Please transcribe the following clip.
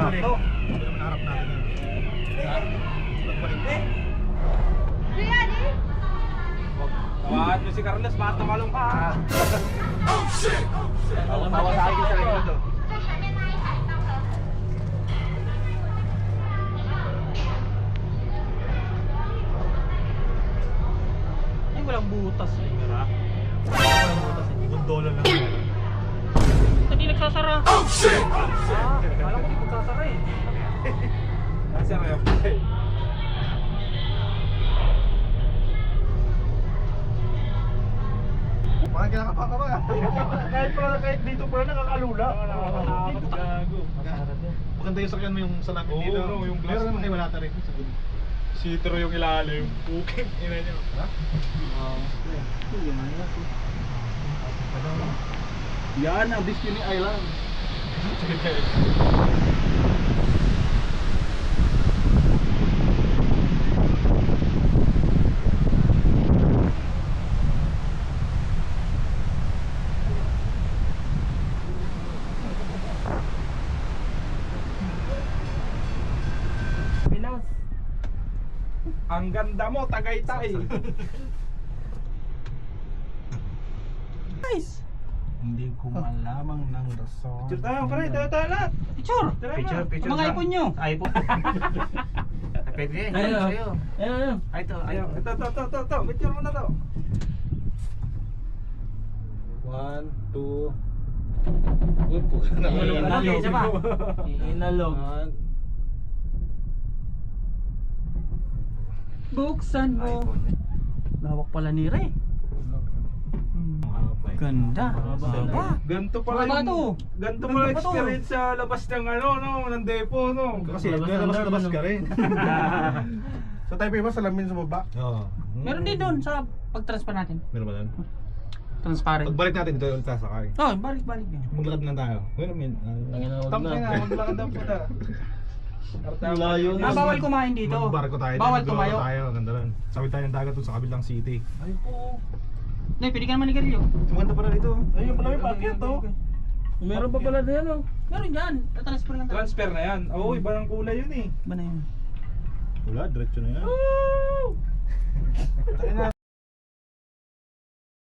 sakto. Hindi naman harap natin yan. Eh, Tawahan mo si Carlos, baka tumalong ka. tawa sa akin sa likod to. Ay, walang butas eh. Walang butas eh. Gondola lang. Hindi nagsasara. Oh shit! Ah, alam ko hindi magsasara eh. Kasi ayaw ko eh. Parang kinakapa ka ba? Kahit dito pa nakakalula. Gago. Maganda yung sakyan mo yung sa namin Oo, dito. no, yung glass Meron naman mo. kayo wala rin. Sitro yung ilalim. Puking ina nyo. Ha? Yan ang Destiny Island. Pinas. Ang ganda mo, Tagaytay. Nice. Hindi ko malamang ng rason. Picture tayo, pare. Tayo lahat. Picture. Picture. Mga iPhone nyo. iPhone. Pwede yan. Ayun. Sa'yo. Ayun. Ay, ito. Ayun. Ito. Picture mo na to. 1, 2. Uy, puka na. Inalog. Isa pa. Inalog. Buksan mo. Lawak pala ni Ray. Ganda. Baba. Ganto pala Baba yung to. ganto Ganda pala pa to. experience sa labas ng ano no, ng depo no. Kasi labas ka rin. Sa Taipei ba salamin sa baba? Oo. Meron din doon sa pag-transfer natin. Meron ba doon? Transparent. Pagbalik natin dito ulit sasakay. Oh, balik din. Maglakad na tayo. Meron. Tangin na, maglakad daw po na. Layo na. Bawal kumain dito. Magbarko tayo. Bawal Magbarko tumayo. tayo. Ganda lang. Sabi tayo ng dagat doon sa kabilang city. Ay po. Hindi, pwede ka naman ligarilyo. Maganda pala dito. Ayun pala yung packet to. Meron pa pala din oh. Meron yan. Transfer lang tayo. Transfer na yan. Oo, iba ng kulay yun eh. Ba na yun? Wala, diretso na yan.